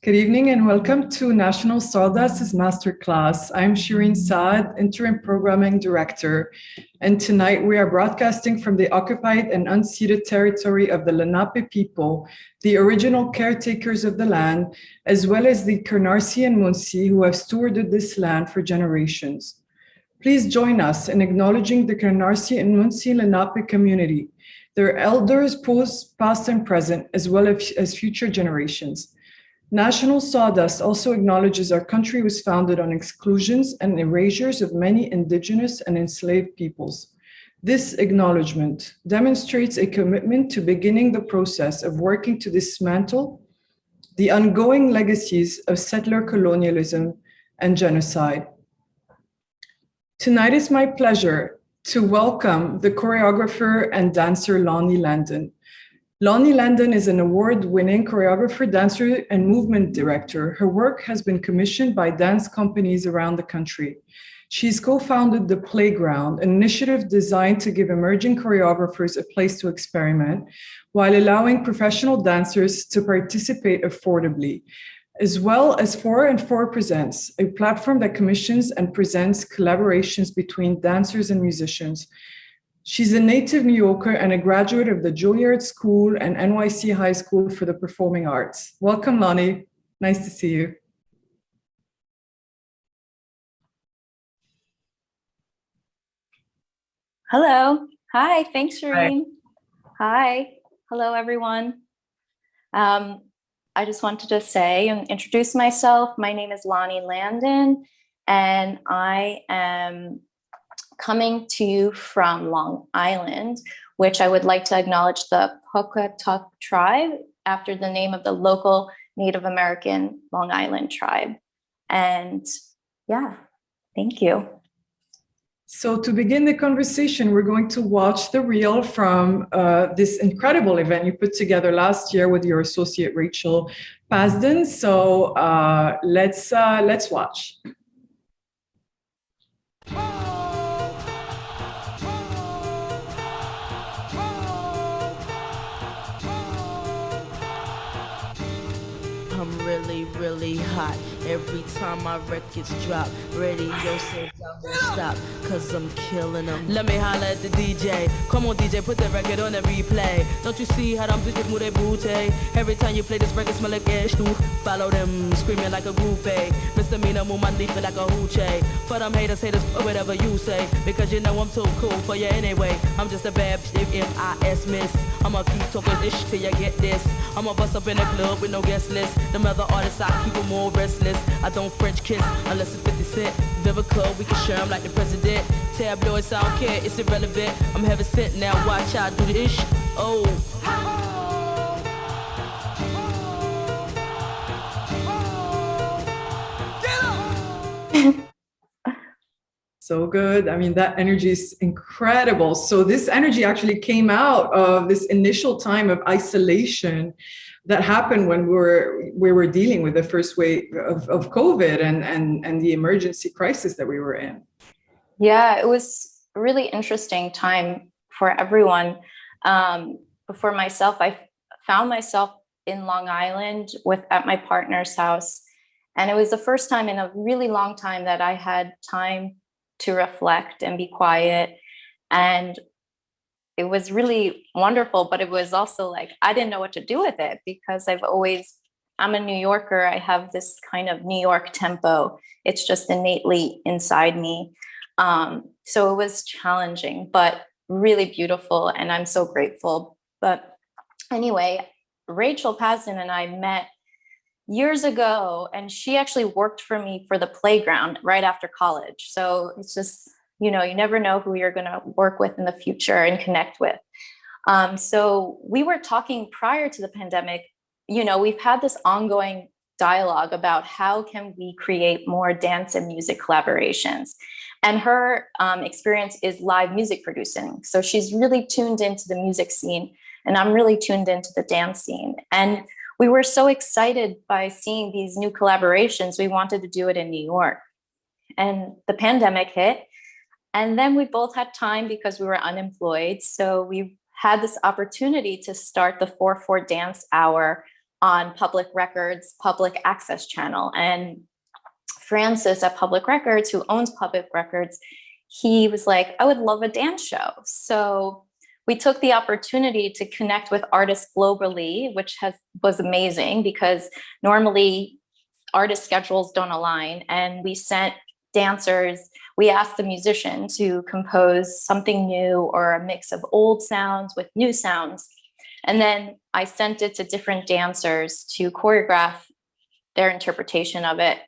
Good evening and welcome to National Sawdust's Masterclass. I'm Shirine Saad, Interim Programming Director, and tonight we are broadcasting from the occupied and unceded territory of the Lenape people, the original caretakers of the land, as well as the Canarsie and Munsee who have stewarded this land for generations. Please join us in acknowledging the Canarsie and Munsee Lenape community, their elders past and present, as well as future generations. National Sawdust also acknowledges our country was founded on exclusions and erasures of many indigenous and enslaved peoples. This acknowledgement demonstrates a commitment to beginning the process of working to dismantle the ongoing legacies of settler colonialism and genocide. Tonight is my pleasure to welcome the choreographer and dancer Loni Landon. Loni Landon is an award-winning choreographer, dancer, and movement director. Her work has been commissioned by dance companies around the country. She's co-founded The Playground, an initiative designed to give emerging choreographers a place to experiment while allowing professional dancers to participate affordably, as well as 4 and 4 Presents, a platform that commissions and presents collaborations between dancers and musicians. She's a native New Yorker and a graduate of the Juilliard School and NYC High School for the Performing Arts. Welcome, Loni. Nice to see you. Hello. Hi. Thanks, Shirine. Hi. Hello, everyone. I just wanted to say and introduce myself. My name is Loni Landon, and I am coming to you from Long Island, which I would like to acknowledge the Pocatuck tribe after the name of the local Native American Long Island tribe. And yeah, thank you. So to begin the conversation, we're going to watch the reel from this incredible event you put together last year with your associate Rachel Pasden. So let's watch. I'm really hot. Every time my records drop, radio says I won't stop, cause I'm killing them. Let me holler at the DJ. Come on, DJ, put that record on the replay. Don't you see how them bitches move their booty? Every time you play this record, smell like ash too. Follow them, screaming like a groupie. Misdemeanor, move my leaf like a hoochie. For them haters, or whatever you say. Because you know I'm too cool for you anyway. I'm just a bad bitch, M.I.S. miss. I'ma keep talking ish till you get this. I'ma bust up in the club with no guest list. Them other artists, I keep them more restless. I don't French kiss unless it's 50 Cent. Viva Club, we can share them like the president. Tabloids, I don't care, it's irrelevant. I'm heaven sent now, watch I do the ish. Oh. So good. I mean, that energy is incredible. So this energy actually came out of this initial time of isolation that happened when we were dealing with the first wave of COVID and the emergency crisis that we were in. Yeah, it was a really interesting time for everyone. For myself, I found myself in Long Island at my partner's house. And it was the first time in a really long time that I had time to reflect and be quiet. And it was really wonderful, but it was also like, I didn't know what to do with it because I'm a New Yorker. I have this kind of New York tempo. It's just innately inside me. So it was challenging, but really beautiful. And I'm so grateful. But anyway, Rachel Pasden and I met years ago, and she actually worked for me for The Playground right after college. So it's just, you never know who you're going to work with in the future and connect with. So we were talking prior to the pandemic. We've had this ongoing dialogue about how can we create more dance and music collaborations. And her experience is live music producing. So she's really tuned into the music scene, and I'm really tuned into the dance scene. And we were so excited by seeing these new collaborations. We wanted to do it in New York. And the pandemic hit. And then we both had time because we were unemployed. So we had this opportunity to start the 4-4 Dance Hour on Public Records public access channel. And Francis at Public Records, who owns Public Records, he was like, I would love a dance show. So we took the opportunity to connect with artists globally, which was amazing because normally artist schedules don't align. And we sent dancers, we asked the musician to compose something new or a mix of old sounds with new sounds. And then I sent it to different dancers to choreograph their interpretation of it.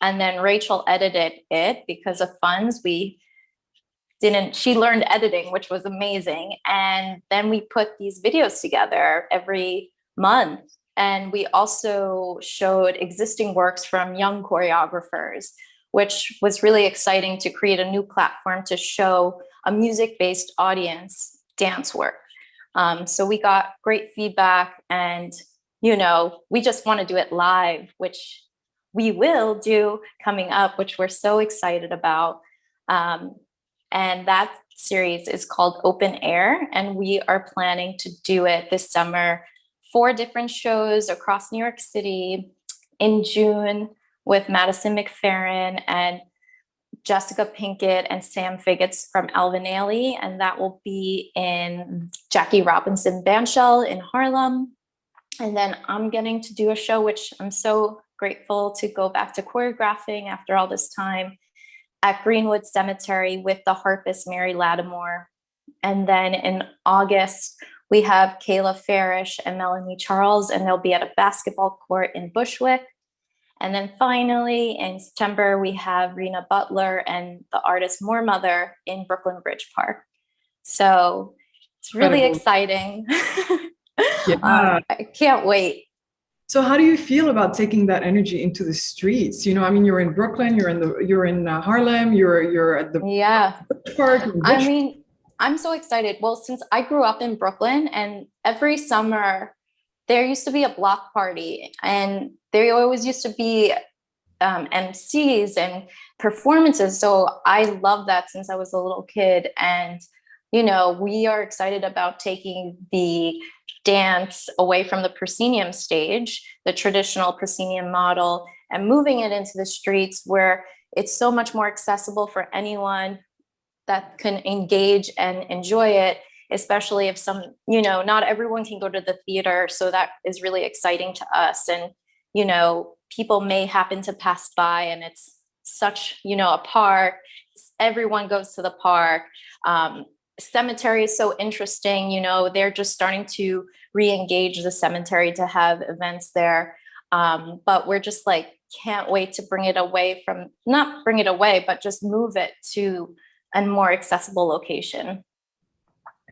And then Rachel edited it because of funds. She learned editing, which was amazing. And then we put these videos together every month. And we also showed existing works from young choreographers, which was really exciting to create a new platform to show a music-based audience dance work. So we got great feedback, and, we just want to do it live, which we will do coming up, which we're so excited about. And that series is called Open Air, and we are planning to do it this summer, 4 different shows across New York City in June with Madison McFerrin and Jessica Pinkett and Sam Figgets from Alvin Ailey. And that will be in Jackie Robinson Bandshell in Harlem. And then I'm getting to do a show, which I'm so grateful to go back to choreographing after all this time, at Greenwood Cemetery with the harpist Mary Lattimore. And then in August, we have Kayla Farish and Melanie Charles, and they'll be at a basketball court in Bushwick. And then finally, in September, we have Rena Butler and the artist More Mother in Brooklyn Bridge Park. So it's really exciting. Yeah. I can't wait. So how do you feel about taking that energy into the streets? You're in Brooklyn, you're in Harlem, you're at the Bridge Park. I'm so excited. Well, since I grew up in Brooklyn, and every summer there used to be a block party, and there always used to be MCs and performances. So I love that since I was a little kid. And, we are excited about taking the dance away from the proscenium stage, the traditional proscenium model, and moving it into the streets where it's so much more accessible for anyone that can engage and enjoy it, especially if not everyone can go to the theater. So that is really exciting to us. And, people may happen to pass by, and it's such, a park. Everyone goes to the park. Cemetery is so interesting. They're just starting to re-engage the cemetery to have events there. But we're just can't wait to not bring it away, but just move it to a more accessible location.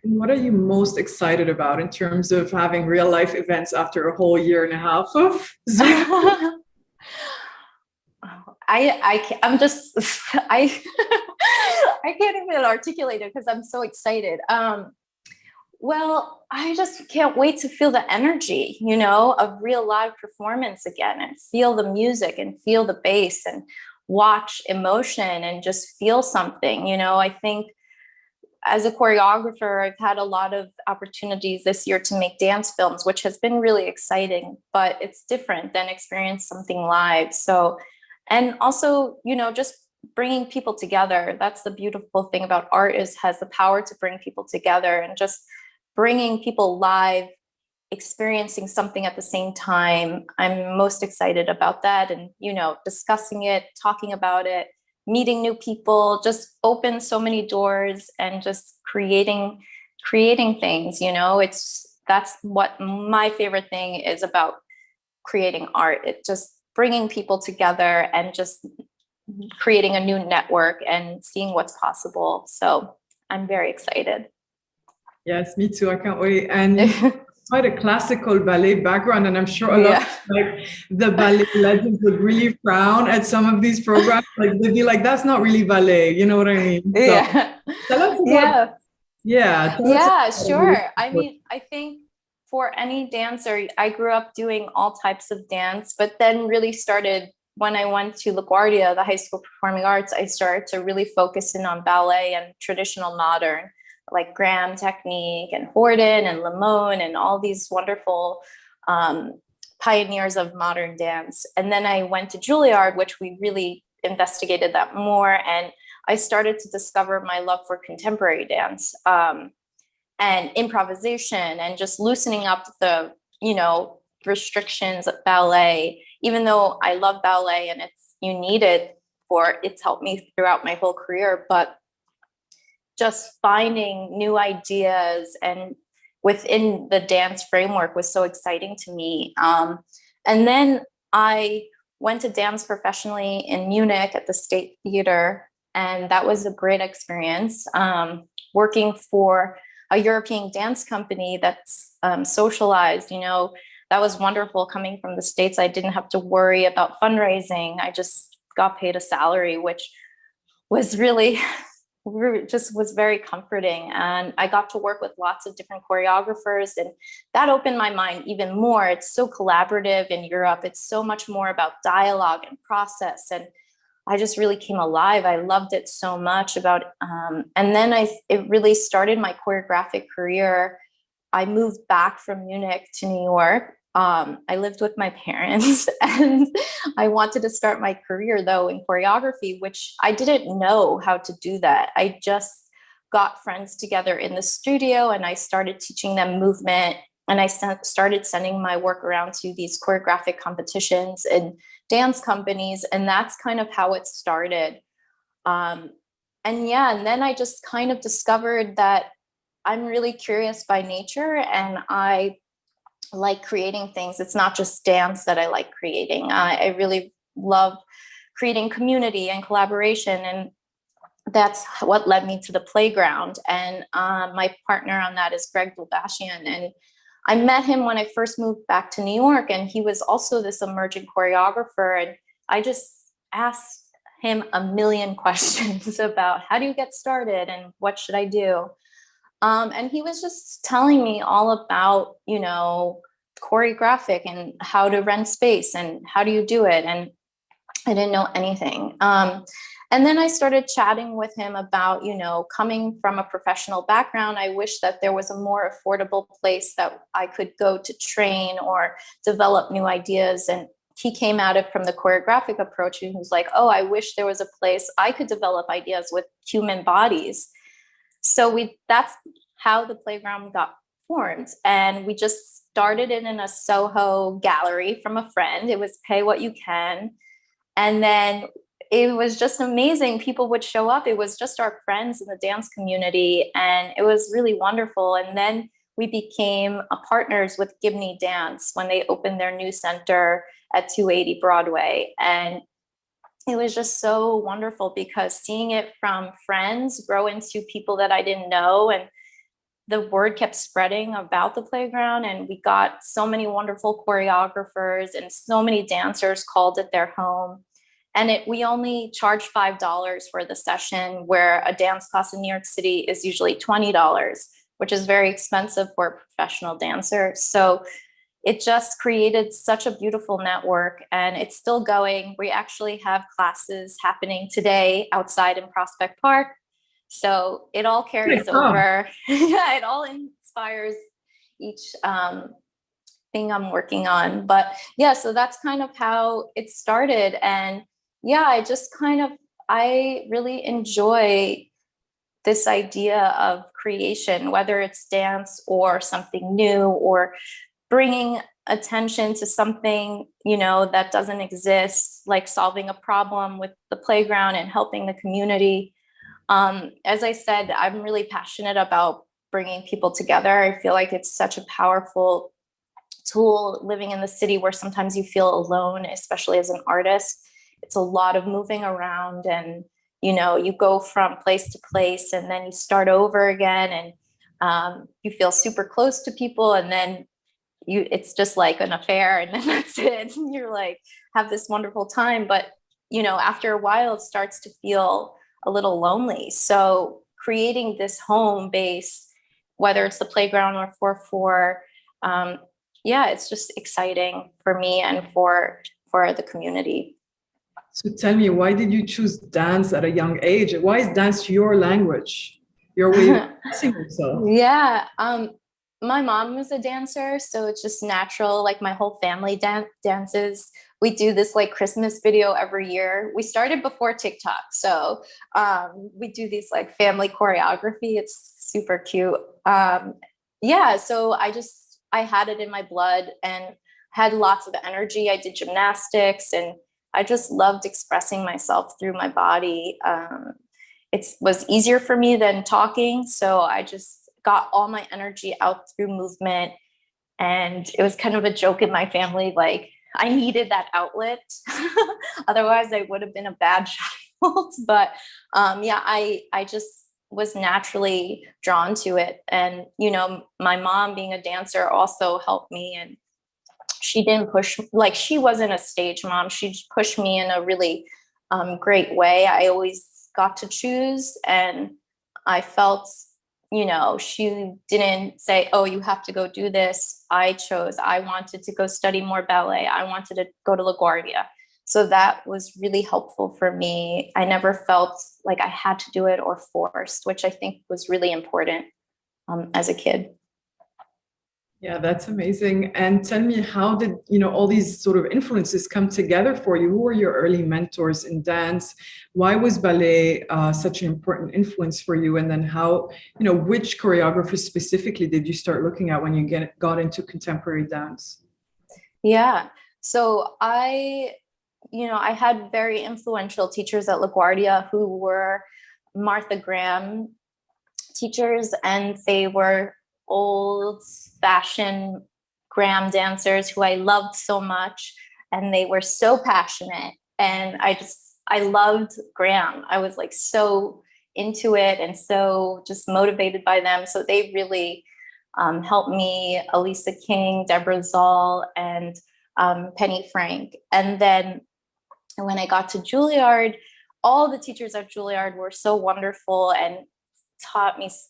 And what are you most excited about in terms of having real life events after a whole year and a half of Zoom? I'm just, I can't even articulate it because I'm so excited. Well, I just can't wait to feel the energy, of real live performance again, and feel the music and feel the bass and watch emotion and just feel something. I think as a choreographer, I've had a lot of opportunities this year to make dance films, which has been really exciting, but it's different than experience something live. So, and also, just bringing people together. That's the beautiful thing about art, has the power to bring people together, and just bringing people live, experiencing something at the same time. I'm most excited about that. And, discussing it, talking about it, meeting new people, just open so many doors, and just creating things, that's what my favorite thing is about creating art. It just bringing people together and just creating a new network and seeing what's possible. So I'm very excited. Yes, me too. I can't wait. And quite a classical ballet background, and I'm sure a lot of the ballet legends would really frown at some of these programs. They'd be like, "That's not really ballet." You know what I mean? So, tell us about, sure. I think for any dancer, I grew up doing all types of dance, but then really started when I went to LaGuardia, the High School of Performing Arts. I started to really focus in on ballet and traditional modern, like Graham technique and Horton and Limon and all these wonderful pioneers of modern dance. And then I went to Juilliard, which we really investigated that more. And I started to discover my love for contemporary dance and improvisation and just loosening up the, restrictions of ballet, even though I love ballet and it's helped me throughout my whole career, but just finding new ideas and within the dance framework was so exciting to me. And then I went to dance professionally in Munich at the State Theater, and that was a great experience. Working for a European dance company that's socialized, that was wonderful. Coming from the States, I didn't have to worry about fundraising. I just got paid a salary, which was really just was very comforting. And I got to work with lots of different choreographers, and that opened my mind even more. It's so collaborative in Europe. It's so much more about dialogue and process. And I just really came alive. I loved it so much and then it really started my choreographic career. I moved back from Munich to New York. I lived with my parents and I wanted to start my career though in choreography, which I didn't know how to do that. I just got friends together in the studio and I started teaching them movement, and I started sending my work around to these choreographic competitions and dance companies. And that's kind of how it started. And then I just kind of discovered that I'm really curious by nature and I like creating things. It's not just dance that I like creating. I really love creating community and collaboration. And that's what led me to the playground. And my partner on that is Greg Dulbashian. And I met him when I first moved back to New York, and he was also this emerging choreographer. And I just asked him a million questions about how do you get started and what should I do? And he was just telling me all about, choreographic and how to rent space and how do you do it. And I didn't know anything. And then I started chatting with him about, coming from a professional background, I wish that there was a more affordable place that I could go to train or develop new ideas. And he came at it from the choreographic approach. And he was like, oh, I wish there was a place I could develop ideas with human bodies. So that's how the playground got formed. And we just started it in a Soho gallery from a friend. It was pay what you can. And then it was just amazing. People would show up. It was just our friends in the dance community. And it was really wonderful. And then we became partners with Gibney Dance when they opened their new center at 280 Broadway. And it was just so wonderful because seeing it from friends grow into people that I didn't know, and the word kept spreading about the playground, and we got so many wonderful choreographers and so many dancers called it their home. And we only charge $5 for the session, where a dance class in New York City is usually $20, which is very expensive for a professional dancer. So it just created such a beautiful network, and it's still going. We actually have classes happening today outside in Prospect Park. So it all carries over. Yeah, it all inspires each thing I'm working on. But yeah, so that's kind of how it started. And yeah, I really enjoy this idea of creation, whether it's dance or something new, or bringing attention to something, that doesn't exist, like solving a problem with the playground and helping the community. As I said, I'm really passionate about bringing people together. I feel like it's such a powerful tool living in the city where sometimes you feel alone, especially as an artist. It's a lot of moving around, and, you go from place to place and then you start over again, and you feel super close to people, and then it's just like an affair, and then that's it. And you're like, have this wonderful time. But, after a while, it starts to feel a little lonely. So creating this home base, whether it's the playground or for it's just exciting for me and for the community. So tell me, why did you choose dance at a young age? Why is dance your language, your way of expressing yourself? Yeah, my mom was a dancer, so it's just natural. Like my whole family dances. We do this like Christmas video every year. We started before TikTok, so we do these like family choreography. It's super cute. Yeah, so I had it in my blood and had lots of energy. I did gymnastics and I just loved expressing myself through my body. It was easier for me than talking, so I just got all my energy out through movement. And it was kind of a joke in my family, like I needed that outlet. Otherwise I would have been a bad child. But yeah, I just was naturally drawn to it. And, you know, my mom being a dancer also helped me. And she didn't push, like she wasn't a stage mom. She just pushed me in a really great way. I always got to choose, and I felt, you know, she didn't say, oh, you have to go do this. I chose, I wanted to go study more ballet. I wanted to go to LaGuardia. So that was really helpful for me. I never felt like I had to do it or forced, which I think was really important as a kid. Yeah, that's amazing. And tell me, how did, you know, all these sort of influences come together for you? Who were your early mentors in dance? Why was ballet such an important influence for you? And then how, you know, which choreographers specifically did you start looking at when you got into contemporary dance? Yeah. So you know, I had very influential teachers at LaGuardia who were Martha Graham teachers, and they were old fashioned Graham dancers who I loved so much, and they were so passionate. And I loved Graham. I was like so into it and so just motivated by them. So they really helped me. Elisa King, Deborah Zoll, and Penny Frank. And then when I got to Juilliard, all the teachers at Juilliard were so wonderful and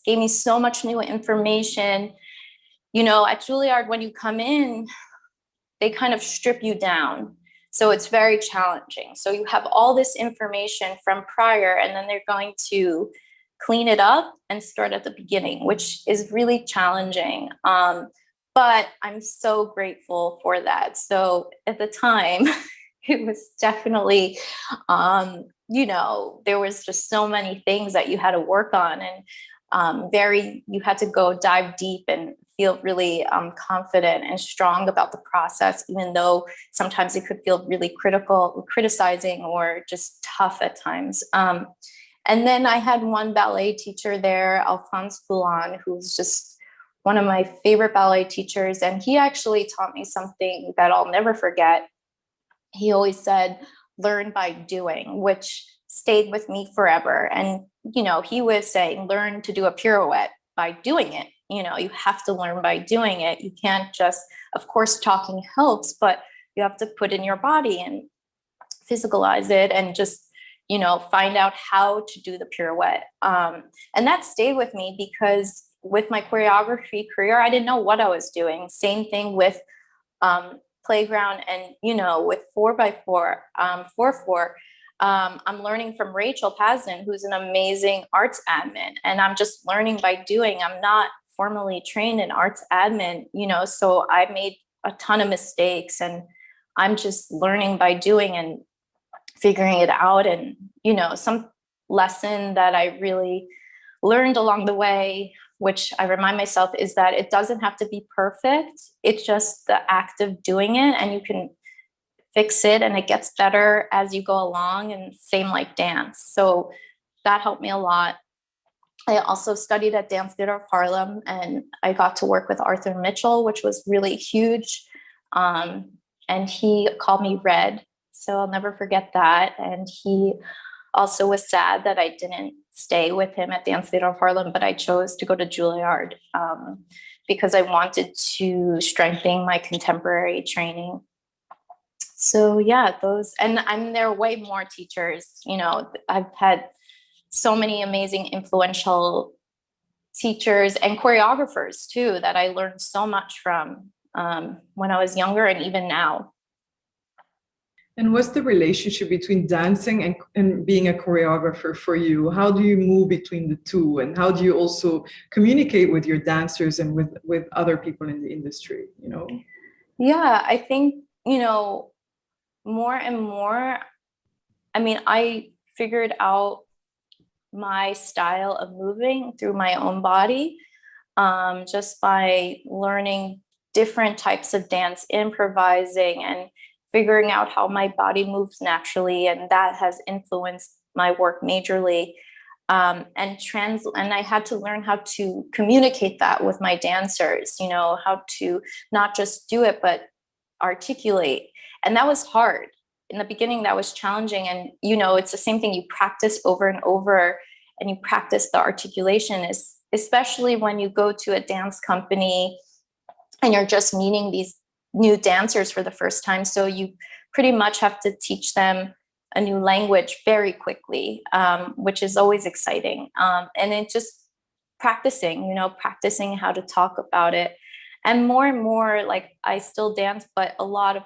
gave me so much new information. You know, at Juilliard, when you come in, they kind of strip you down. So it's very challenging. So you have all this information from prior, and then they're going to clean it up and start at the beginning, which is really challenging. But I'm so grateful for that. So at the time, it was definitely, you know, there was just so many things that you had to work on, and you had to go dive deep and feel really confident and strong about the process, even though sometimes it could feel really criticizing or just tough at times. And then I had one ballet teacher there, Alphonse Poulon, who's just one of my favorite ballet teachers. And he actually taught me something that I'll never forget. He always said, learn by doing, which stayed with me forever. And, you know, he was saying, learn to do a pirouette by doing it. You know, you have to learn by doing it. You can't just, of course, talking helps, but you have to put in your body and physicalize it and just, you know, find out how to do the pirouette. And that stayed with me because with my choreography career, I didn't know what I was doing. Same thing with playground and, you know, with 4x4, 4-4. I'm learning from Rachel Pazin, who's an amazing arts admin, and I'm just learning by doing. I'm not formally trained in arts admin, you know, so I made a ton of mistakes, and I'm just learning by doing and figuring it out. And, you know, some lesson that I really learned along the way, which I remind myself, is that it doesn't have to be perfect. It's just the act of doing it, and you can fix it and it gets better as you go along, and same like dance. So that helped me a lot. I also studied at Dance Theater of Harlem, and I got to work with Arthur Mitchell, which was really huge. And he called me Red, so I'll never forget that. And he also was sad that I didn't stay with him at Dance Theater of Harlem, but I chose to go to Juilliard because I wanted to strengthen my contemporary training. So yeah, there are way more teachers. You know, I've had so many amazing, influential teachers and choreographers too that I learned so much from when I was younger and even now. And what's the relationship between dancing and being a choreographer for you? How do you move between the two? And how do you also communicate with your dancers and with other people in the industry, you know? Yeah, I think, more and more, I mean, I figured out my style of moving through my own body, just by learning different types of dance, improvising, and figuring out how my body moves naturally, and that has influenced my work majorly. And I had to learn how to communicate that with my dancers, how to not just do it but articulate. And that was hard in the beginning. That was challenging. And it's the same thing. You practice over and over, and you practice the articulation, is especially when you go to a dance company and you're just meeting these new dancers for the first time. So you pretty much have to teach them a new language very quickly, which is always exciting. And it just practicing how to talk about it. And more, like, I still dance, but a lot of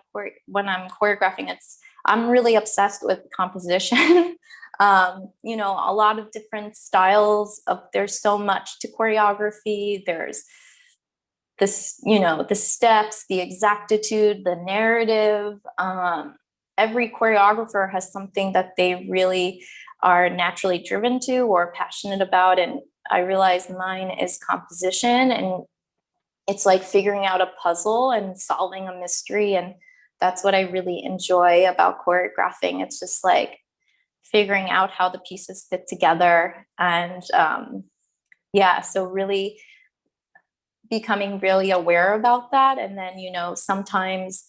when I'm choreographing, I'm really obsessed with composition. A lot of different styles there's so much to choreography. There's this, the steps, the exactitude, the narrative. Every choreographer has something that they really are naturally driven to or passionate about. And I realize mine is composition, and it's like figuring out a puzzle and solving a mystery. And that's what I really enjoy about choreographing. It's just like figuring out how the pieces fit together. And so really becoming really aware about that. And then, sometimes,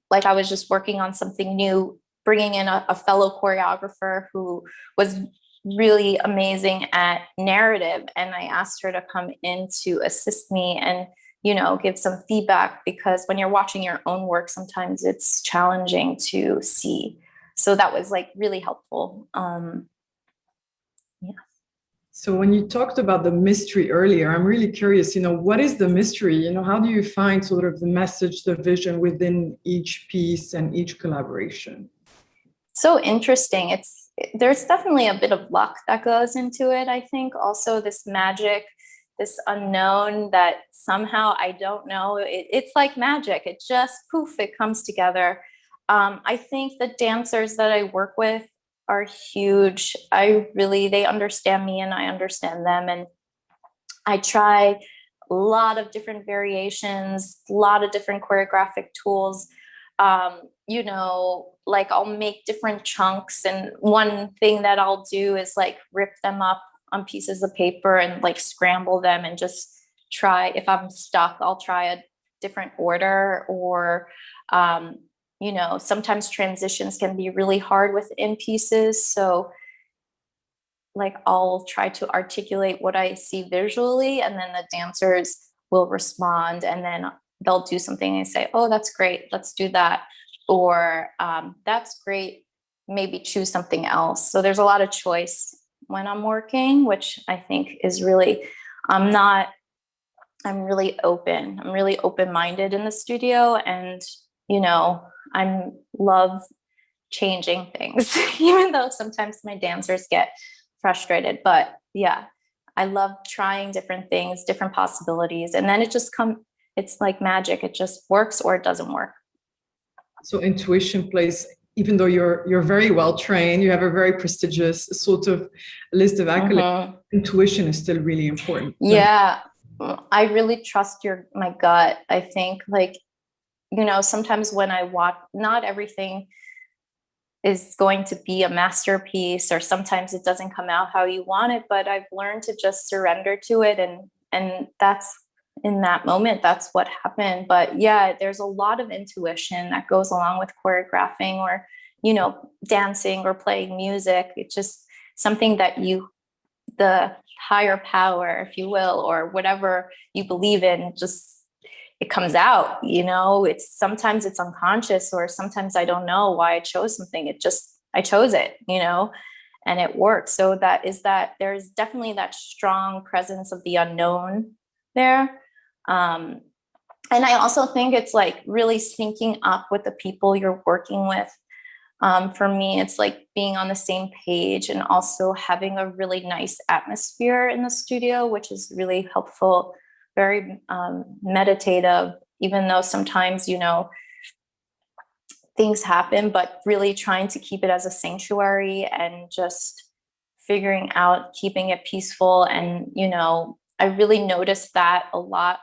like, I was just working on something new, bringing in a fellow choreographer who was really amazing at narrative. And I asked her to come in to assist me and, give some feedback, because when you're watching your own work, sometimes it's challenging to see. So that was like really helpful. So when you talked about the mystery earlier, I'm really curious, what is the mystery? How do you find sort of the message, the vision within each piece and each collaboration? So interesting. There's definitely a bit of luck that goes into it. I think also this magic, this unknown that somehow, I don't know, it's like magic. It just poof, it comes together. I think the dancers that I work with are huge. They understand me and I understand them. And I try a lot of different variations, a lot of different choreographic tools. Like, I'll make different chunks. And one thing that I'll do is like rip them up on pieces of paper and like scramble them and just try. If I'm stuck, I'll try a different order. Or sometimes transitions can be really hard within pieces. So like, I'll try to articulate what I see visually, and then the dancers will respond, and then they'll do something and say, oh, that's great, let's do that. Or that's great, maybe choose something else. So there's a lot of choice when I'm working, which I think is really, I'm really open. I'm really open-minded in the studio. And, I love changing things, even though sometimes my dancers get frustrated. But yeah, I love trying different things, different possibilities. And then it's like magic. It just works or it doesn't work. So intuition plays, even though you're very well trained, you have a very prestigious sort of list of accolades, intuition is still really important. Yeah, I really trust my gut. I think, like, sometimes when I watch, not everything is going to be a masterpiece, or sometimes it doesn't come out how you want it, but I've learned to just surrender to it. And that's, in that moment, that's what happened. But yeah, there's a lot of intuition that goes along with choreographing, or, dancing or playing music. It's just something that the higher power, if you will, or whatever you believe in, it comes out. Sometimes it's unconscious, or sometimes I don't know why I chose something. I chose it, and it works. So there's definitely that strong presence of the unknown there. And I also think it's like really syncing up with the people you're working with. For me, it's like being on the same page and also having a really nice atmosphere in the studio, which is really helpful, very meditative, even though sometimes, you know, things happen, but really trying to keep it as a sanctuary and just figuring out keeping it peaceful. And, you know, I really noticed that a lot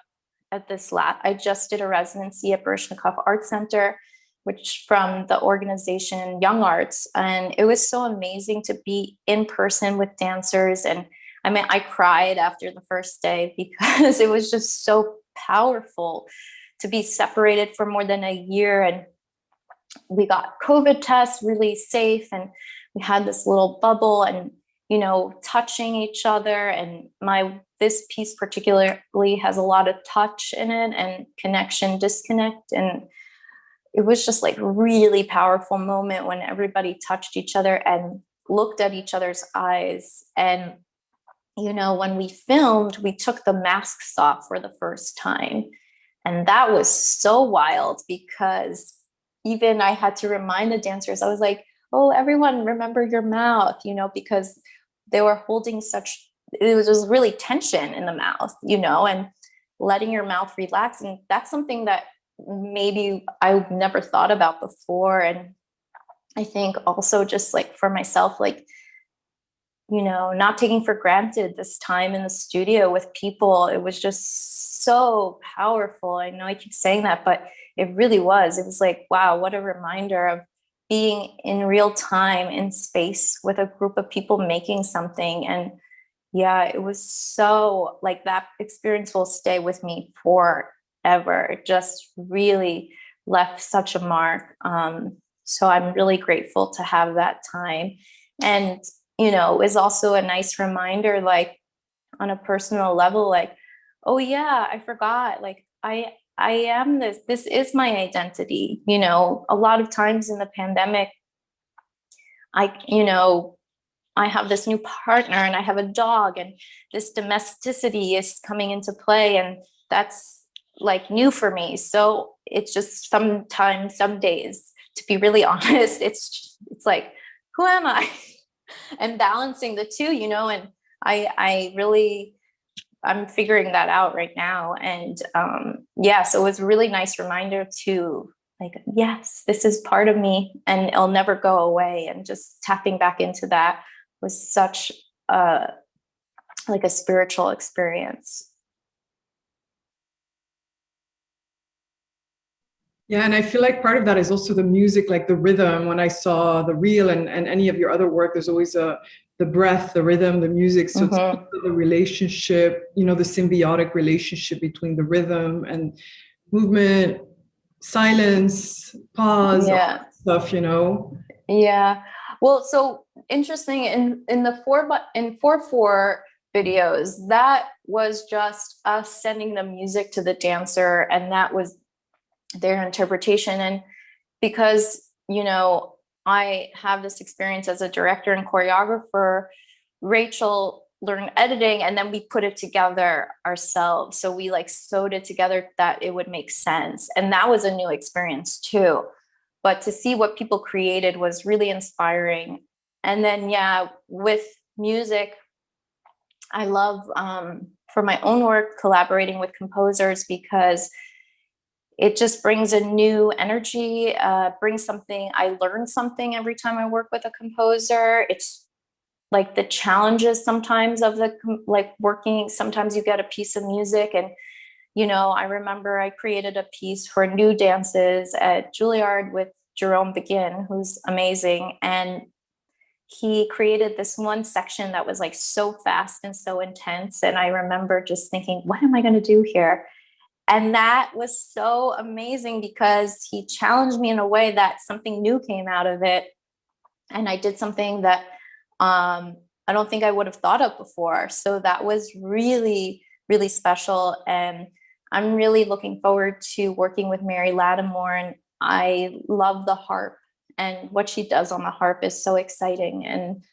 at this I just did a residency at Baryshnikov Art Center, which from the organization Young Arts. And it was so amazing to be in person with dancers. And I mean, I cried after the first day because it was just so powerful to be separated for more than a year. And we got COVID tests really safe. And we had this little bubble and, you know, touching each other. And this piece particularly has a lot of touch in it and connection, disconnect. And it was just like a really powerful moment when everybody touched each other and looked at each other's eyes. And, you know, when we filmed, we took the masks off for the first time. And that was so wild because even I had to remind the dancers, I was like, oh, everyone remember your mouth, you know, because they were holding it was just really tension in the mouth, you know, and letting your mouth relax. And that's something that maybe I never thought about before. And I think also just like for myself, like, you know, not taking for granted this time in the studio with people. It was just so powerful. I know I keep saying that, but it really was. It was like, wow, what a reminder of being in real time in space with a group of people making something. And yeah, it was so like that experience will stay with me forever. It just really left such a mark. So I'm really grateful to have that time. And, you know, is also a nice reminder, like on a personal level, like, oh yeah, I forgot, like I am this is my identity. You know, a lot of times in the pandemic, you know, I have this new partner and I have a dog and this domesticity is coming into play, and that's like new for me. So it's just sometimes, some days, to be really honest, it's like, who am I? And balancing the two, you know, and I'm figuring that out right now. And yeah, so it was a really nice reminder to like, yes, this is part of me and it'll never go away. And just tapping back into that was such like a spiritual experience. Yeah, and I feel like part of that is also the music, like the rhythm. When I saw the reel and any of your other work, there's always the breath, the rhythm, the music. So it's the relationship, you know, the symbiotic relationship between the rhythm and movement, silence, pause, all that stuff, you know? Yeah. Well, so interesting in the 4/4 videos, that was just us sending the music to the dancer, and that was their interpretation. And because, you know, I have this experience as a director and choreographer, Rachel learned editing and then we put it together ourselves. So we like sewed it together that it would make sense. And that was a new experience too. But to see what people created was really inspiring. And then, yeah, with music, I love, for my own work, collaborating with composers because it just brings a new energy, brings something. I learn something every time I work with a composer. It's like the challenges sometimes of like working. Sometimes you get a piece of music and, you know, I remember I created a piece for new dances at Juilliard with Jerome Begin, who's amazing. And he created this one section that was like so fast and so intense. And I remember just thinking, what am I going to do here? And that was so amazing because he challenged me in a way that something new came out of it. And I did something that I don't think I would have thought of before. So that was really, really special. And I'm really looking forward to working with Mary Lattimore. And I love the harp, and what she does on the harp is so exciting. And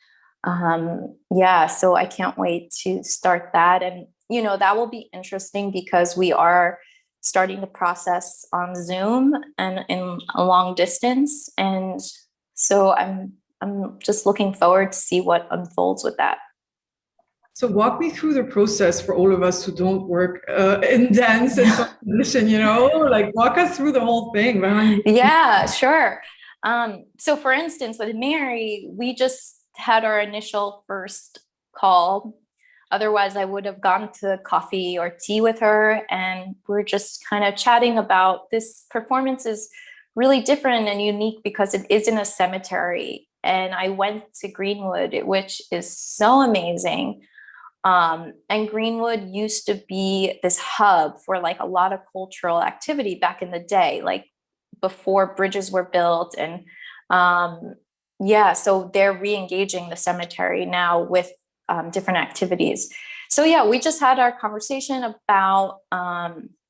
yeah, so I can't wait to start that. And, you know, that will be interesting because we are starting the process on Zoom and in a long distance. And So I'm just looking forward to see what unfolds with that. So walk me through the process for all of us who don't work in dance and competition, like walk us through the whole thing behind. Yeah, sure. So for instance, with Mary, we just had our initial first call. Otherwise, I would have gone to coffee or tea with her, and we're just kind of chatting about this performance is really different and unique because it is in a cemetery. And I went to Greenwood, which is so amazing. And Greenwood used to be this hub for like a lot of cultural activity back in the day, like before bridges were built. And yeah, so they're re-engaging the cemetery now with different activities. So yeah, we just had our conversation about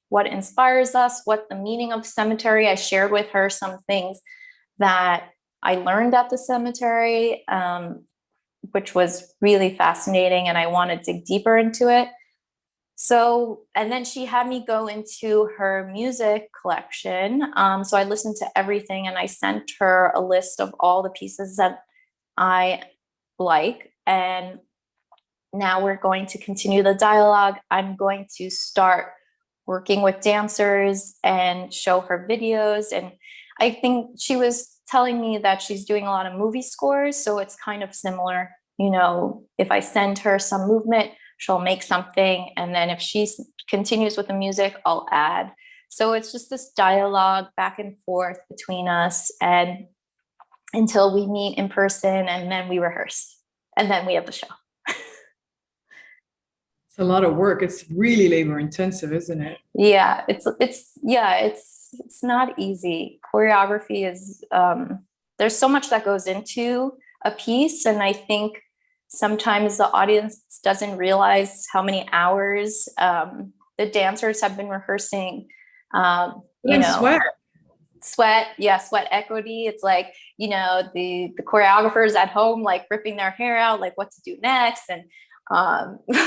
what inspires us, what the meaning of cemetery. I shared with her some things that I learned at the cemetery, which was really fascinating, and I want to dig deeper into it. So, and then she had me go into her music collection. So I listened to everything, and I sent her a list of all the pieces that I like. And now we're going to continue the dialogue. I'm going to start working with dancers and show her videos. And I think she was telling me that she's doing a lot of movie scores. So it's kind of similar, if I send her some movement, she'll make something. And then if she continues with the music, I'll add. So it's just this dialogue back and forth between us, and until we meet in person, and then we rehearse, and then we have the show. It's a lot of work. It's really labor intensive, isn't it? Yeah, it's not easy. Choreography is there's so much that goes into a piece, and I think sometimes the audience doesn't realize how many hours the dancers have been rehearsing. Sweat equity. It's like, the choreographers at home, like ripping their hair out, like what to do next. And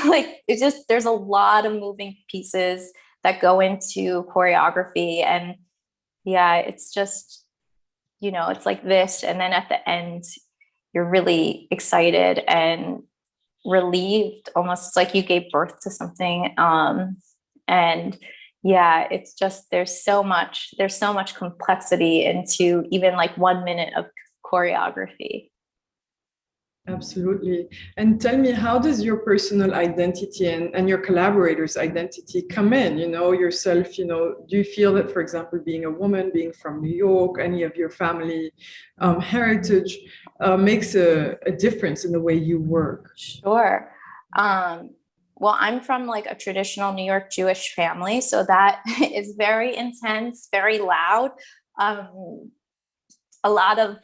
like, it's just, there's a lot of moving pieces that go into choreography. And yeah, it's just, it's like this. And then at the end, you're really excited and relieved, almost. It's like you gave birth to something. And yeah, it's just, there's so much complexity into even like 1 minute of choreography. Absolutely. And tell me, how does your personal identity and your collaborators' identity come in? Yourself, do you feel that, for example, being a woman, being from New York, any of your family heritage makes a difference in the way you work? Sure. Well, I'm from like a traditional New York Jewish family, so that is very intense, very loud, a lot of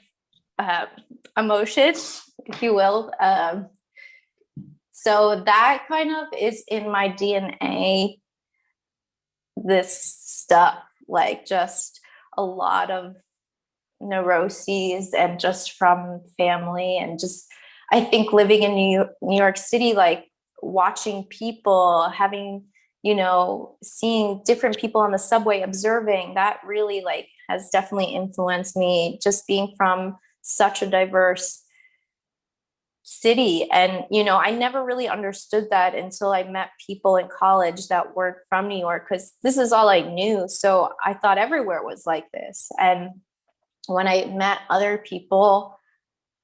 emotion, if you will. So that kind of is in my DNA, this stuff, like just a lot of neuroses, and just from family, and just, I think living in New York City, like watching people, having, seeing different people on the subway, observing, that really like has definitely influenced me, just being from such a diverse city. And, I never really understood that until I met people in college that weren't from New York, because this is all I knew. So I thought everywhere was like this. And when I met other people,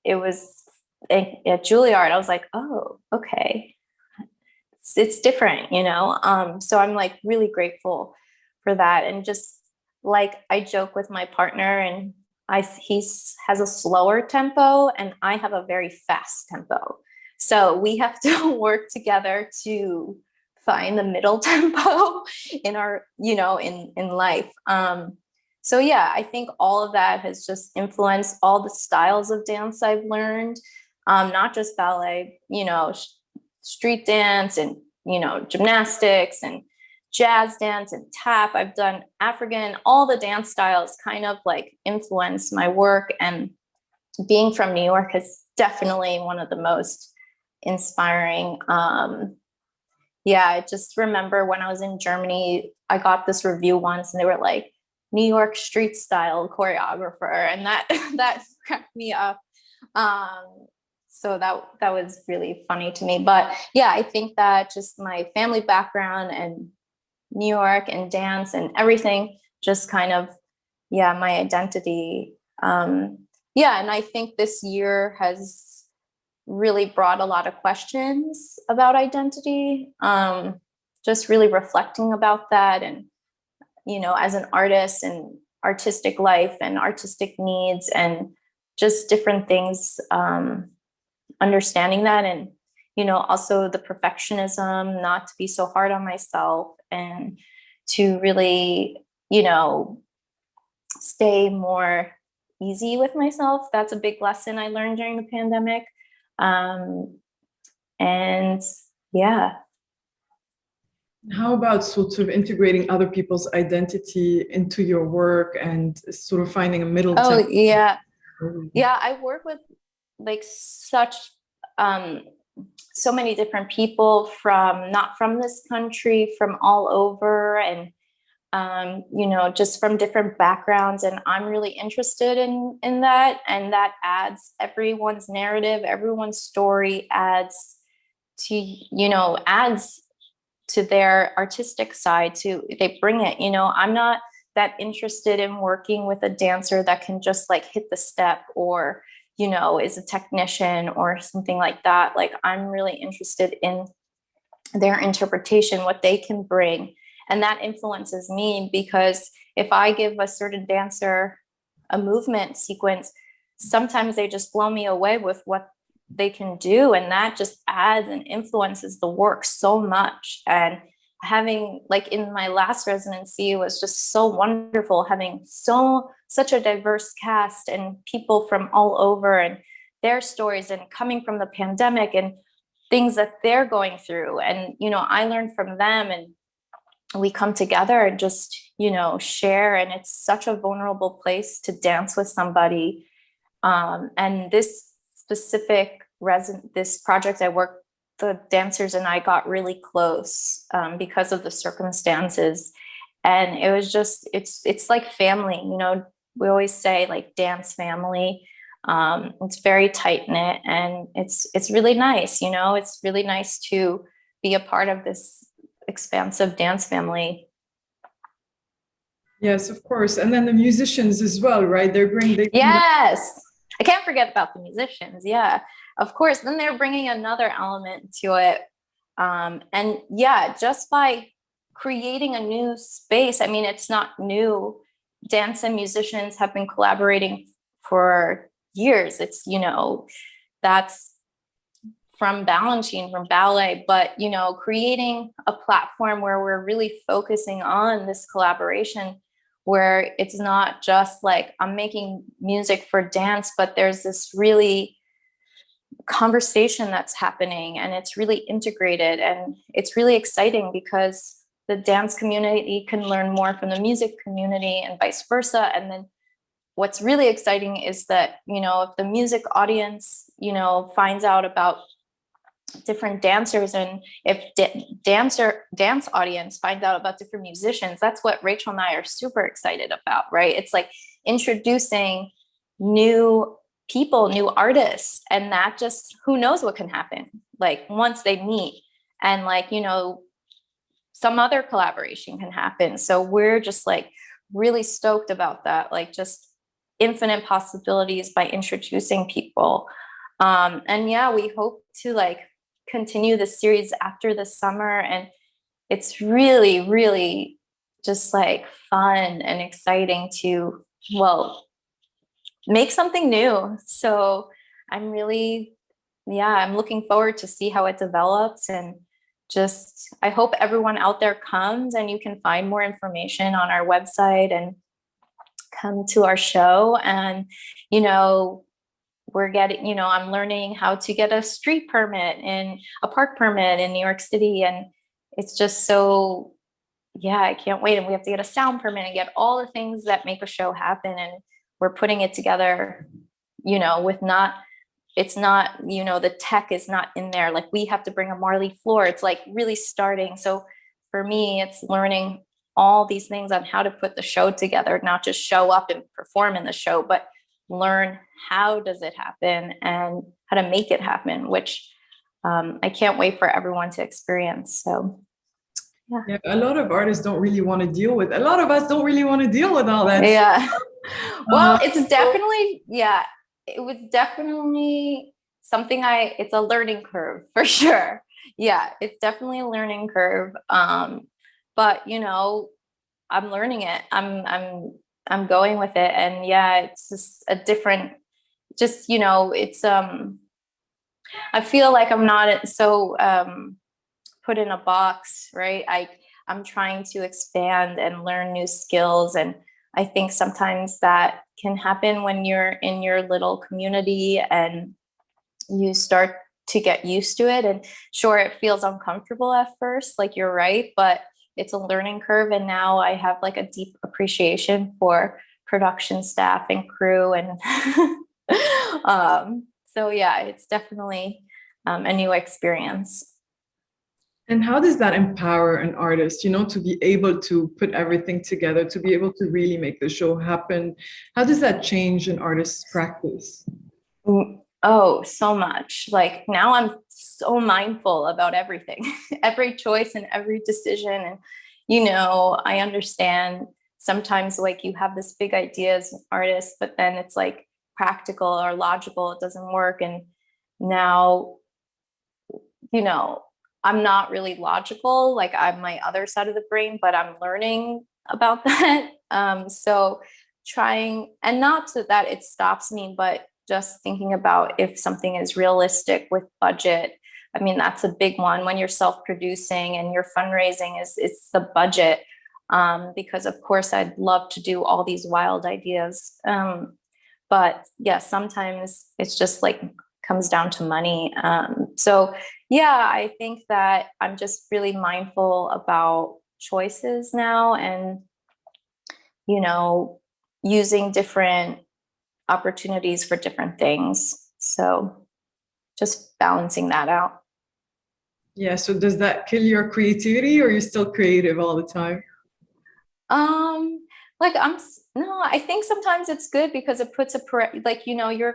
it was at Juilliard, I was like, oh, okay, it's different, so I'm like really grateful for that. And just like, I joke with my partner, and he has a slower tempo and I have a very fast tempo. So we have to work together to find the middle tempo in our, in life. So yeah, I think all of that has just influenced all the styles of dance I've learned, not just ballet, street dance, and, gymnastics, and jazz dance, and tap. I've done African, all the dance styles kind of like influence my work. And being from New York is definitely one of the most inspiring. Yeah, I just remember when I was in Germany, I got this review once, and they were like, New York street style choreographer, and that that cracked me up. So that was really funny to me. But yeah, I think that just my family background and New York and dance and everything just kind of, yeah, my identity. Yeah, and I think this year has really brought a lot of questions about identity. Just really reflecting about that, and as an artist and artistic life and artistic needs and just different things, understanding that, and also the perfectionism, not to be so hard on myself, and to really stay more easy with myself. That's a big lesson I learned during the pandemic. And yeah. How about sort of integrating other people's identity into your work and sort of finding a middle? Oh, yeah. Yeah, I work with like so many different people from not from this country, from all over, and just from different backgrounds. And I'm really interested in that. And that adds everyone's narrative, everyone's story adds to their artistic side. They bring it. I'm not that interested in working with a dancer that can just like hit the step, or is a technician or something like that. Like, I'm really interested in their interpretation, what they can bring. And that influences me, because if I give a certain dancer a movement sequence, sometimes they just blow me away with what they can do. And that just adds and influences the work so much. And having, like, in my last residency, it was just so wonderful having such a diverse cast and people from all over, and their stories, and coming from the pandemic and things that they're going through. And I learned from them, and we come together and just share. And it's such a vulnerable place to dance with somebody. And this specific this project I worked, the dancers and I got really close because of the circumstances. And it was just, it's like family. We always say, like, dance family. It's very tight knit, and it's really nice. It's really nice to be a part of this expansive dance family. Yes, of course. And then the musicians as well, right? Yes, I can't forget about the musicians. Yeah, of course. Then they're bringing another element to it. And yeah, just by creating a new space, I mean, it's not new. Dance and musicians have been collaborating for years. It's, that's from Balanchine, from ballet, but, creating a platform where we're really focusing on this collaboration, where it's not just like I'm making music for dance, but there's this really conversation that's happening, and it's really integrated, and it's really exciting because the dance community can learn more from the music community and vice versa. And then what's really exciting is that, if the music audience, finds out about different dancers, and if dance audience finds out about different musicians, that's what Rachel and I are super excited about, right? It's like introducing new people, new artists, and that just, who knows what can happen, like, once they meet, and like, some other collaboration can happen. So we're just like really stoked about that, like just infinite possibilities by introducing people. And yeah, we hope to like continue the series after the summer, and it's really, really just like fun and exciting to, well, make something new. So I'm really, I'm looking forward to see how it develops. And just, I hope everyone out there comes, and you can find more information on our website and come to our show. And, we're getting, I'm learning how to get a street permit and a park permit in New York City. And it's just so, I can't wait. And we have to get a sound permit and get all the things that make a show happen. And we're putting it together, with it's not, the tech is not in there. Like, we have to bring a Marley floor. It's like really starting. So for me, it's learning all these things on how to put the show together, not just show up and perform in the show, but learn how does it happen and how to make it happen, which I can't wait for everyone to experience. So yeah, a lot of artists don't really want to deal with, a lot of us don't really want to deal with all that. Yeah. Well, it's definitely, yeah, it was definitely something it's a learning curve for sure. Yeah, it's definitely a learning curve. But you know, I'm learning it. I'm going with it. And yeah, it's just a different, just, you know, it's I feel like I'm not so put in a box, right? I'm trying to expand and learn new skills. And I think sometimes that can happen when you're in your little community and you start to get used to it. And sure, it feels uncomfortable at first, like you're right, but it's a learning curve. And now I have like a deep appreciation for production staff and crew. And so yeah, it's definitely a new experience. And how does that empower an artist, you know, to be able to put everything together, to be able to really make the show happen? How does that change an artist's practice? Oh, so much. Like now I'm so mindful about everything, every choice and every decision. And, you know, I understand sometimes like you have this big idea as an artist, but then it's like practical or logical, it doesn't work. And now, you know, I'm not really logical, like I'm my other side of the brain, but I'm learning about that. So trying, and not so that it stops me, but just thinking about if something is realistic with budget. I mean, that's a big one when you're self-producing and your fundraising it's the budget. Because of course I'd love to do all these wild ideas. But yeah, sometimes it's just like comes down to money. So yeah, I think that I'm just really mindful about choices now and, you know, using different opportunities for different things. So just balancing that out. Yeah, so does that kill your creativity, or are you still creative all the time? Like no, I think sometimes it's good because it puts like, you know, you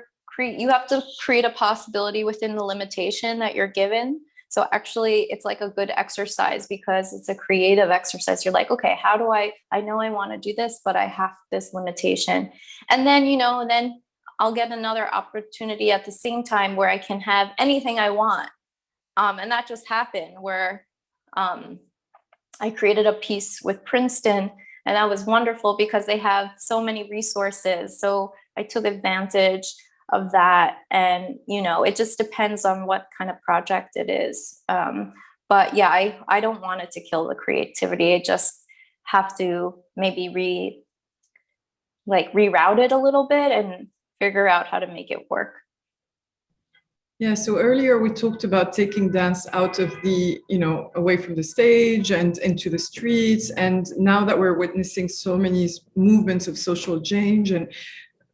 have to create a possibility within the limitation that you're given. So actually it's like a good exercise because it's a creative exercise. You're like, okay, how do I know I want to do this, but I have this limitation. And then, you know, then I'll get another opportunity at the same time where I can have anything I want. And that just happened where I created a piece with Princeton, and that was wonderful because they have so many resources. So I took advantage of that. And, you know, it just depends on what kind of project it is. But yeah, I don't want it to kill the creativity. I just have to maybe reroute it a little bit and figure out how to make it work. Yeah, so earlier we talked about taking dance out of the, you know, away from the stage and into the streets. And now that we're witnessing so many movements of social change and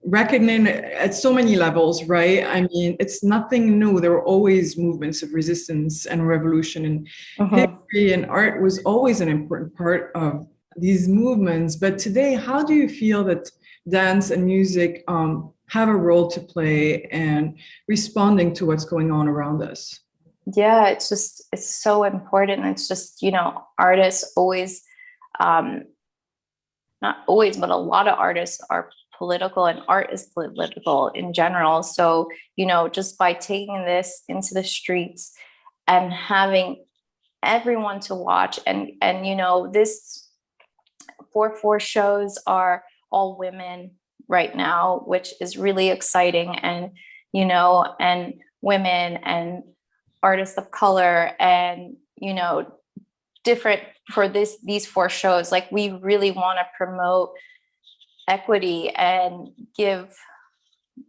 reckoning at so many levels, right? I mean, it's nothing new. There were always movements of resistance and revolution, and history and art was always an important part of these movements. But today, how do you feel that dance and music have a role to play and responding to what's going on around us? Yeah, it's so important. It's just, you know, artists always, not always, but a lot of artists are political, and art is political in general. So, you know, just by taking this into the streets and having everyone to watch and you know, this 4 shows are all women right now, which is really exciting. And, you know, and women and artists of color and, you know, different for these 4 shows. Like we really want to promote equity and give,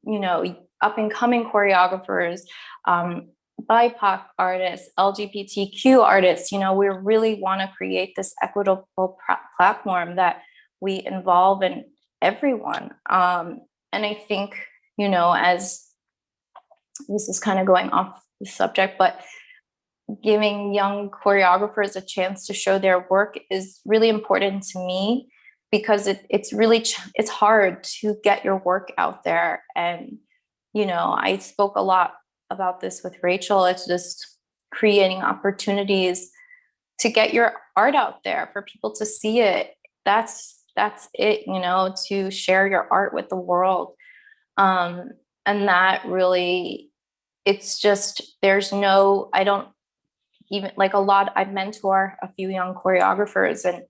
you know, up and coming choreographers, BIPOC artists, LGBTQ artists, you know, we really want to create this equitable platform that we involve in everyone. And I think, you know, as this is kind of going off the subject, but giving young choreographers a chance to show their work is really important to me, because it's hard to get your work out there. And, I spoke a lot about this with Rachel. It's just creating opportunities to get your art out there for people to see it. That's it, to share your art with the world. And that really, it's just, I don't even like I mentor a few young choreographers, and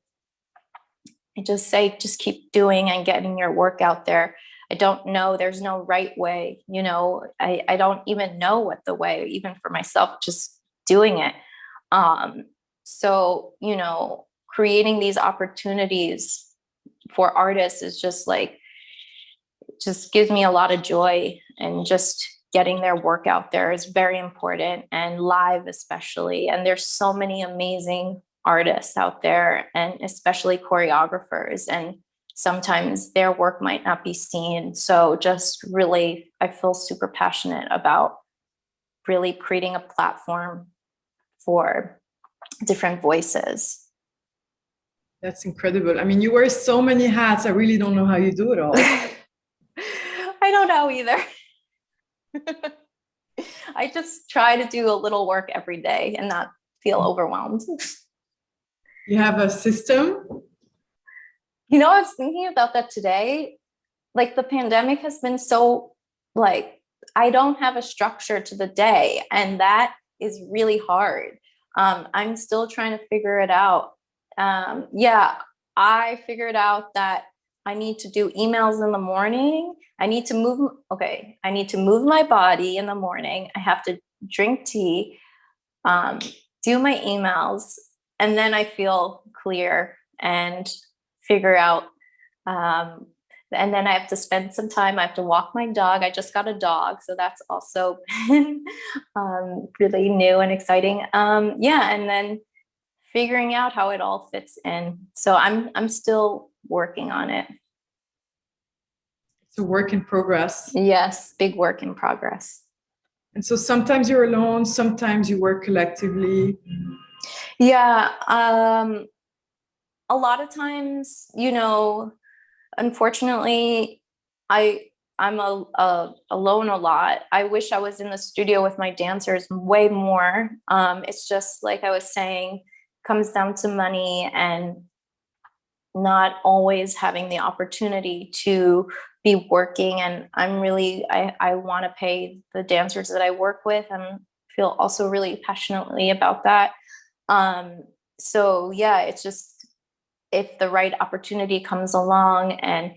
I just say, just keep doing and getting your work out there. I don't know, there's no right way, I don't even know what the way, even for myself, just doing it. So, creating these opportunities for artists is just gives me a lot of joy, and just getting their work out there is very important, and live especially. And there's so many amazing artists out there, and especially choreographers, and sometimes their work might not be seen. So just really, I feel super passionate about really creating a platform for different voices. That's incredible. I mean, you wear so many hats. I really don't know how you do it all. I don't know either. I just try to do a little work every day and not feel overwhelmed. You have a system? I was thinking about that today. Like, the pandemic has been so, I don't have a structure to the day, and that is really hard. I'm still trying to figure it out. I figured out that I need to do emails in the morning. I need to move my body in the morning. I have to drink tea, do my emails, and then I feel clear and figure out. And then I have to spend some time. I have to walk my dog. I just got a dog, so that's also been really new and exciting. And then figuring out how it all fits in. So I'm still working on it. It's a work in progress. Yes, big work in progress. And so sometimes you're alone, sometimes you work collectively. Yeah, a lot of times, unfortunately, I'm alone a lot. I wish I was in the studio with my dancers way more. It's just like I was saying, comes down to money and not always having the opportunity to be working. And I want to pay the dancers that I work with, and feel also really passionately about that. So yeah, it's just, if the right opportunity comes along and,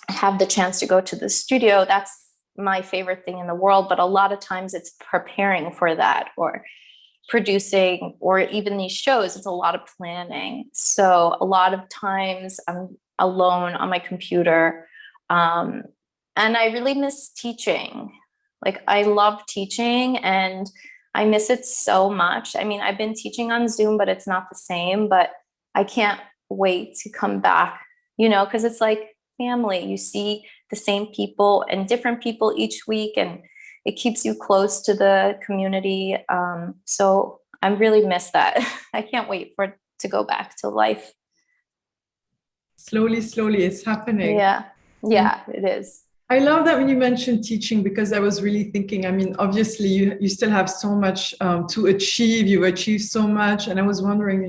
have the chance to go to the studio, that's my favorite thing in the world. But a lot of times it's preparing for that, or producing, or even these shows, it's a lot of planning. So a lot of times I'm alone on my computer. And I really miss teaching. Like, I love teaching and I miss it so much. I mean, I've been teaching on Zoom, but it's not the same. But I can't wait to come back, because it's like family. You see the same people and different people each week, and it keeps you close to the community. So I really miss that. I can't wait for it to go back to life. Slowly, it's happening. Yeah, it is. I love that when you mentioned teaching, because I was really thinking, I mean, obviously you still have so much to achieve. You've achieved so much. And I was wondering,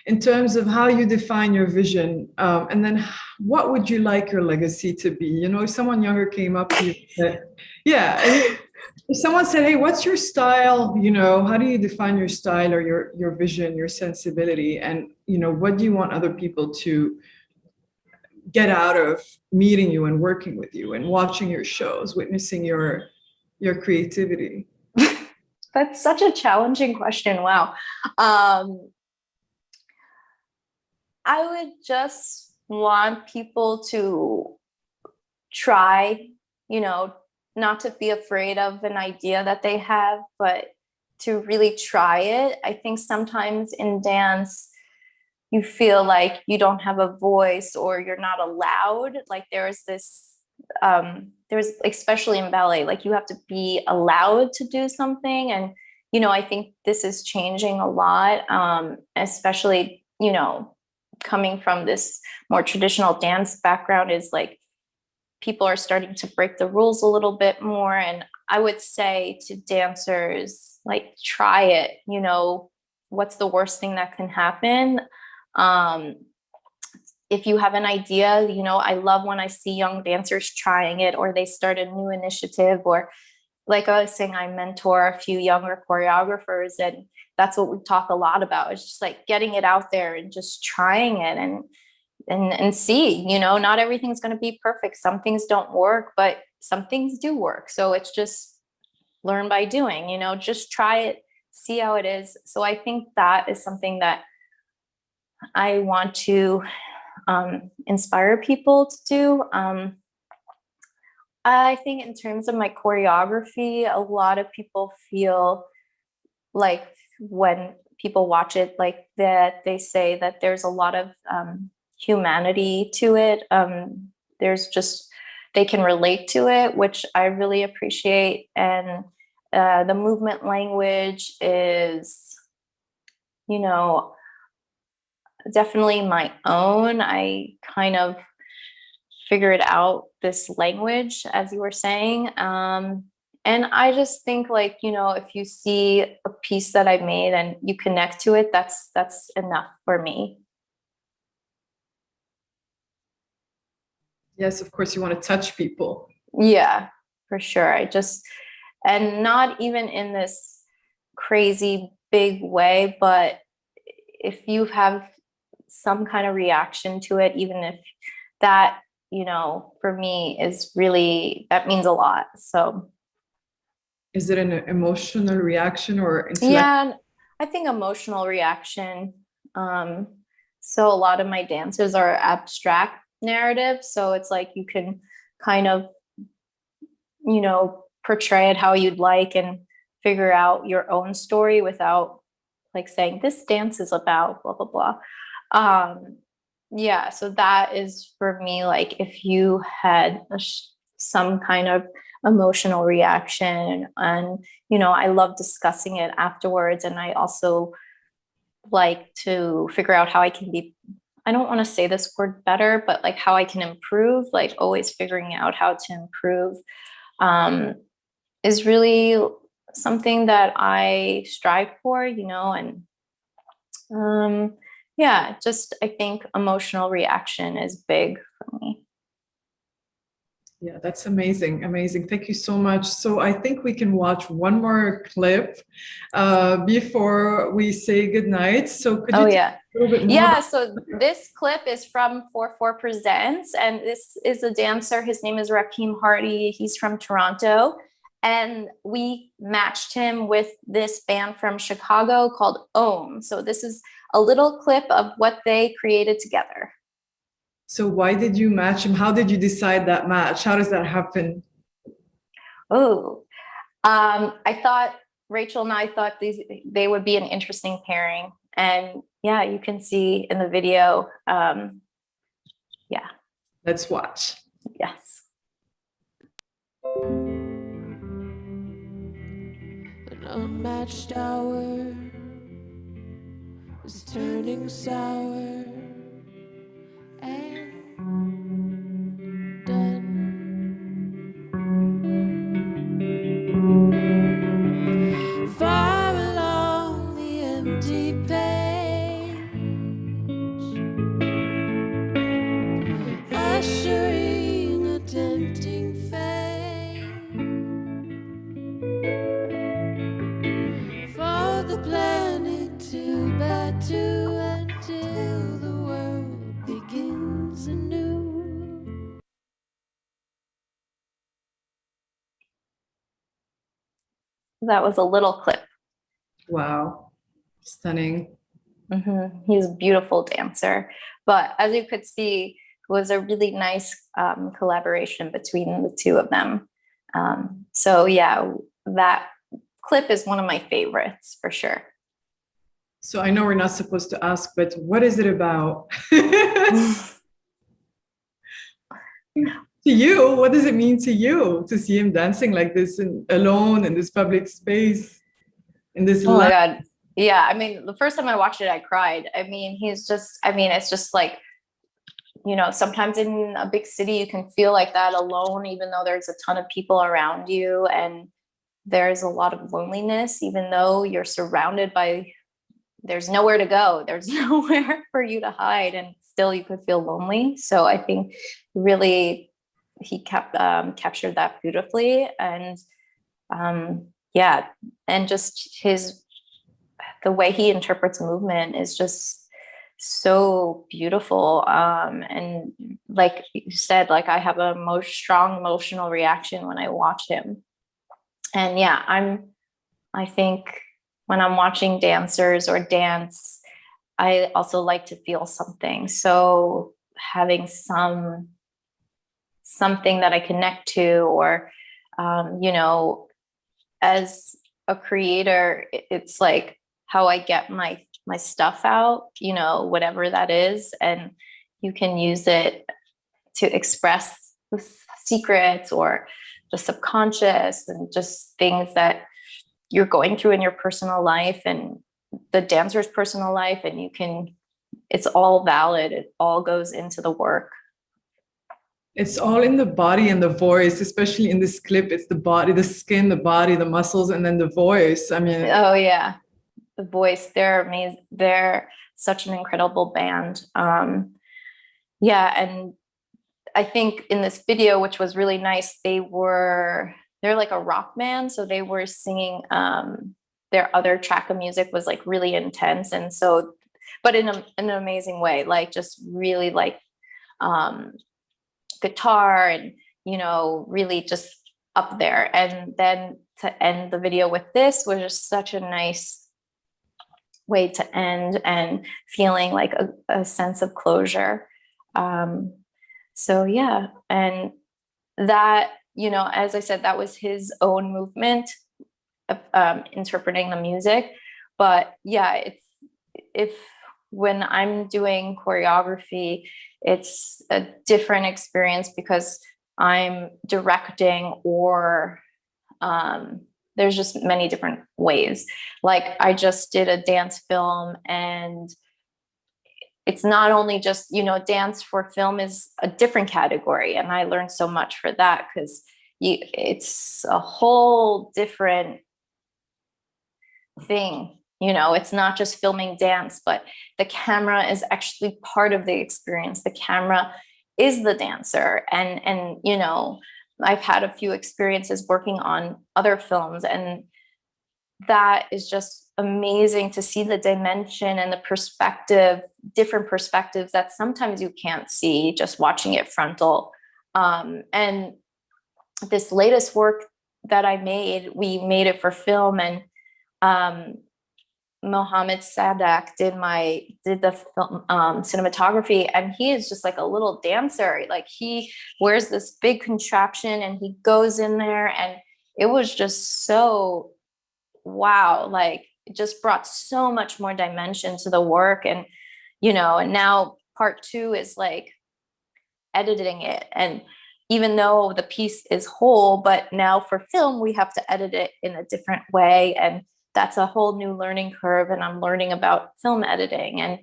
in terms of how you define your vision, and then what would you like your legacy to be? If someone younger came up to you and said, if someone said, hey, what's your style? How do you define your style, or your vision, your sensibility? And, what do you want other people to get out of meeting you and working with you and watching your shows, witnessing your creativity? That's such a challenging question. Wow. I would just want people to try, not to be afraid of an idea that they have, but to really try it. I think sometimes in dance, you feel like you don't have a voice, or you're not allowed. Like, there's especially in ballet, like, you have to be allowed to do something, and I think this is changing a lot, especially, coming from this more traditional dance background, is like people are starting to break the rules a little bit more. And I would say to dancers, like, try it, what's the worst thing that can happen? If you have an idea, I love when I see young dancers trying it, or they start a new initiative, or like I was saying, I mentor a few younger choreographers, and that's what we talk a lot about. It's just like getting it out there and just trying it and see, not everything's going to be perfect. Some things don't work, but some things do work. So it's just learn by doing, just try it, see how it is. So I think that is something that I want to inspire people to do. I think in terms of my choreography, a lot of people feel like when people watch it, like that they say that there's a lot of humanity to it. There's just, they can relate to it, which I really appreciate. And the movement language is, definitely my own. I kind of figured out this language, as you were saying. And I just think, like, if you see a piece that I made and you connect to it, that's enough for me. Yes, of course, you want to touch people. Yeah, for sure. And not even in this crazy big way, but if you have some kind of reaction to it, even if that, for me is really, that means a lot. So is it an emotional reaction or yeah, I think emotional reaction. So a lot of my dances are abstract narratives, so it's like you can kind of portray it how you'd like and figure out your own story without like saying this dance is about blah blah blah. Yeah, so that is for me, like, if you had some kind of emotional reaction, and I love discussing it afterwards, and I also like to figure out how I can be, I don't want to say this word better, but like how I can improve, like always figuring out how to improve, is really something that I strive for, and yeah, just I think emotional reaction is big for me. Yeah, that's amazing. Amazing. Thank you so much. So I think we can watch one more clip before we say goodnight. So could you yeah. a little bit more? Yeah, so this clip is from 4/4 Presents, and this is a dancer. His name is Rakim Hardy. He's from Toronto. And we matched him with this band from Chicago called Ohm. So this is a little clip of what they created together. So why did you match him? How did you decide that match? How does that happen? Oh, I thought, Rachel and I thought they would be an interesting pairing. And yeah, you can see in the video. Yeah. Let's watch. Yes. An unmatched hour is turning sour and done. Far along the empty page, ushering a tempting fate for the planet to batter until the world begins anew. That was a little clip. Wow. Stunning. Mm-hmm. He's a beautiful dancer. But as you could see, it was a really nice collaboration between the two of them. So yeah, that clip is one of my favorites for sure. So I know we're not supposed to ask, but what is it about? To you, what does it mean to you to see him dancing like this alone in this public space? in this Oh my last. God. Yeah. I mean, the first time I watched it, I cried. I mean, it's just like, sometimes in a big city, you can feel like that alone, even though there's a ton of people around you. And there's a lot of loneliness, even though you're surrounded by, there's nowhere to go. There's nowhere for you to hide, and still you could feel lonely. So I think really he captured that beautifully. And yeah, and just the way he interprets movement is just so beautiful. And like you said, like I have a most strong emotional reaction when I watch him. And yeah, I think when I'm watching dancers or dance, I also like to feel something. So having something that I connect to, or as a creator, it's like how I get my stuff out, whatever that is, and you can use it to express the secrets or the subconscious and just things that you're going through in your personal life and the dancer's personal life, and it's all valid. It all goes into the work. It's all in the body and the voice, especially in this clip. It's the body, the skin, the body, the muscles, and then the voice. I mean, oh yeah, the voice. They're amazing. They're such an incredible band. Yeah, and I think in this video, which was really nice, they're like a rock band, so they were singing. Their other track of music was like really intense, and so, but in an amazing way, like just really like guitar and really just up there. And then to end the video with this was just such a nice way to end, and feeling like a sense of closure. So yeah, and that, as I said, that was his own movement of interpreting the music. But yeah, when I'm doing choreography, it's a different experience because I'm directing, or there's just many different ways. Like I just did a dance film, and it's not only just, dance for film is a different category. And I learned so much for that, because it's a whole different thing. It's not just filming dance, but the camera is actually part of the experience. The camera is the dancer. And I've had a few experiences working on other films, and that is just amazing to see the dimension and the different perspectives that sometimes you can't see just watching it frontal. And this latest work that we made it for film, and Mohammed Sadak did the film, cinematography, and he is just like a little dancer. Like he wears this big contraption and he goes in there, and it was just so wow. Like it just brought so much more dimension to the work. And and now part 2 is like editing it, and even though the piece is whole, but now for film we have to edit it in a different way, and that's a whole new learning curve. And I'm learning about film editing. And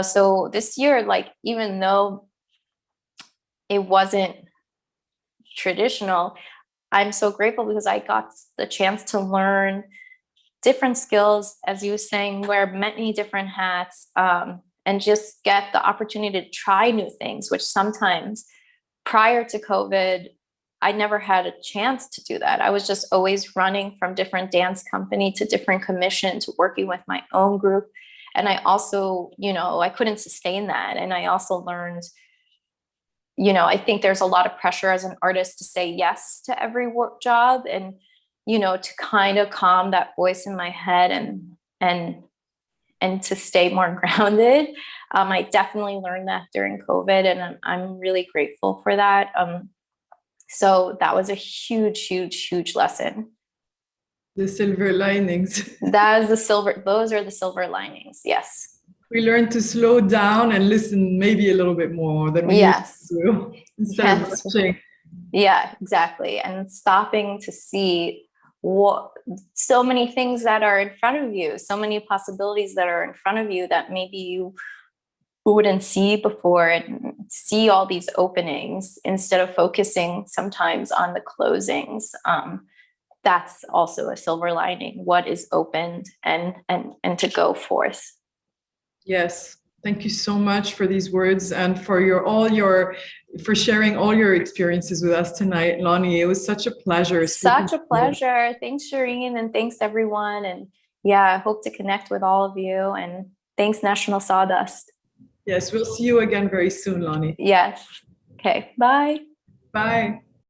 so this year, like, even though it wasn't traditional, I'm so grateful because I got the chance to learn different skills, as you were saying, wear many different hats, and just get the opportunity to try new things, which sometimes prior to COVID, I never had a chance to do that. I was just always running from different dance company to different commission to working with my own group. And I also, I couldn't sustain that. And I also learned, I think there's a lot of pressure as an artist to say yes to every work job, and, to kind of calm that voice in my head and to stay more grounded. I definitely learned that during COVID, and I'm really grateful for that. So that was a huge, huge, huge lesson. The silver linings. Those are the silver linings. Yes. We learn to slow down and listen maybe a little bit more than we used to, instead of rushing. Yeah, exactly. And stopping to see so many things that are in front of you, so many possibilities that are in front of you that maybe you wouldn't see before, and see all these openings instead of focusing sometimes on the closings. That's also a silver lining, what is opened, and to go forth. Yes. Thank you so much for these words and for for sharing all your experiences with us tonight, Loni. It was such a pleasure. Such a pleasure. Thanks, Shirine, and thanks everyone. And yeah, I hope to connect with all of you. And thanks, National Sawdust. Yes, we'll see you again very soon, Loni. Yes. Okay. Bye. Bye.